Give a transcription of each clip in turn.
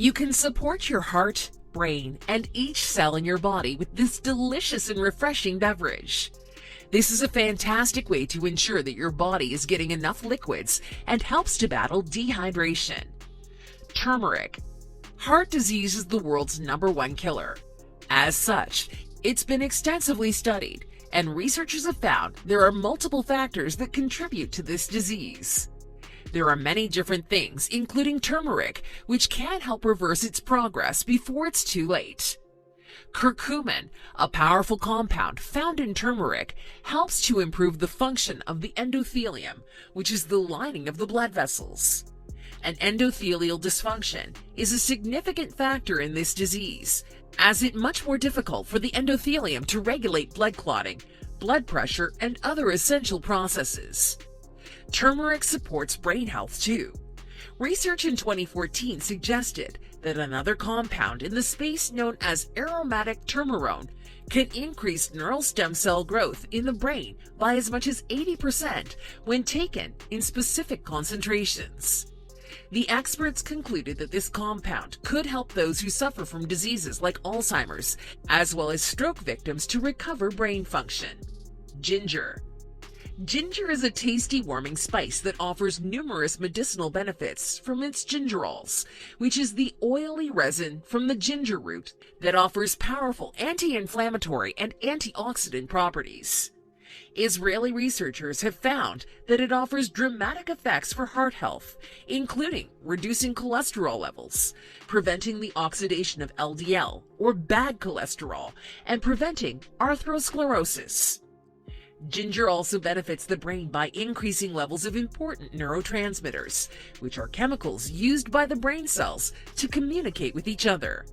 You can support your heart, brain, and each cell in your body with this delicious and refreshing beverage. This is a fantastic way to ensure that your body is getting enough liquids and helps to battle dehydration. Turmeric. Heart disease is the world's #1 killer. As such, it's been extensively studied, and researchers have found there are multiple factors that contribute to this disease. There are many different things, including turmeric, which can help reverse its progress before it's too late. Curcumin, a powerful compound found in turmeric, helps to improve the function of the endothelium, which is the lining of the blood vessels. An endothelial dysfunction is a significant factor in this disease, as it's much more difficult for the endothelium to regulate blood clotting, blood pressure, and other essential processes. Turmeric supports brain health too. Research in 2014 suggested that another compound in the space known as aromatic turmerone can increase neural stem cell growth in the brain by as much as 80% when taken in specific concentrations. The experts concluded that this compound could help those who suffer from diseases like Alzheimer's, as well as stroke victims, to recover brain function. Ginger. Ginger is a tasty warming spice that offers numerous medicinal benefits from its gingerols, which is the oily resin from the ginger root that offers powerful anti-inflammatory and antioxidant properties. Israeli researchers have found that it offers dramatic effects for heart health, including reducing cholesterol levels, preventing the oxidation of LDL, or bad cholesterol, and preventing atherosclerosis. Ginger also benefits the brain by increasing levels of important neurotransmitters, which are chemicals used by the brain cells to communicate with each other.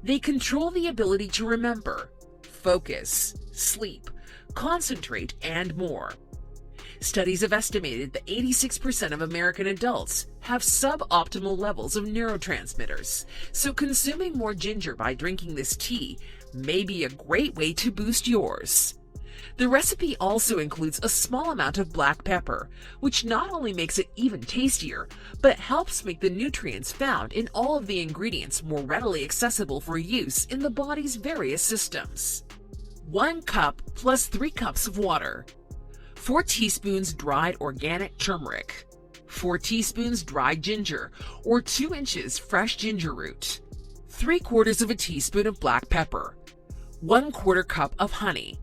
They control the ability to remember, focus, sleep, concentrate, and more. Studies have estimated that 86% of American adults have suboptimal levels of neurotransmitters, so consuming more ginger by drinking this tea may be a great way to boost yours. The recipe also includes a small amount of black pepper, which not only makes it even tastier, but helps make the nutrients found in all of the ingredients more readily accessible for use in the body's various systems. 1 cup plus 3 cups of water. 4 teaspoons dried organic turmeric. 4 teaspoons dried ginger, or 2 inches fresh ginger root. 3/4 of a teaspoon of black pepper. 1/4 cup of honey.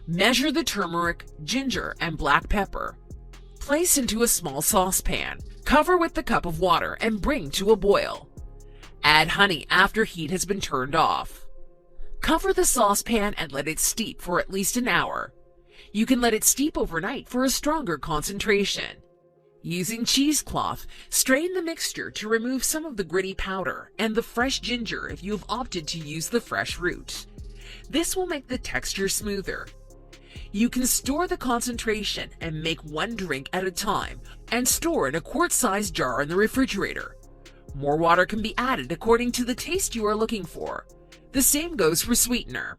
Measure the turmeric, ginger, and black pepper. Place into a small saucepan, cover with the cup of water, and bring to a boil. Add honey after heat has been turned off. Cover the saucepan and let it steep for at least an hour. You can let it steep overnight for a stronger concentration. Using cheesecloth, strain the mixture to remove some of the gritty powder and the fresh ginger if you have opted to use the fresh root. This will make the texture smoother. You can store the concentration and make 1 drink at a time and store in a quart-sized jar in the refrigerator. More water can be added according to the taste you are looking for. The same goes for sweetener.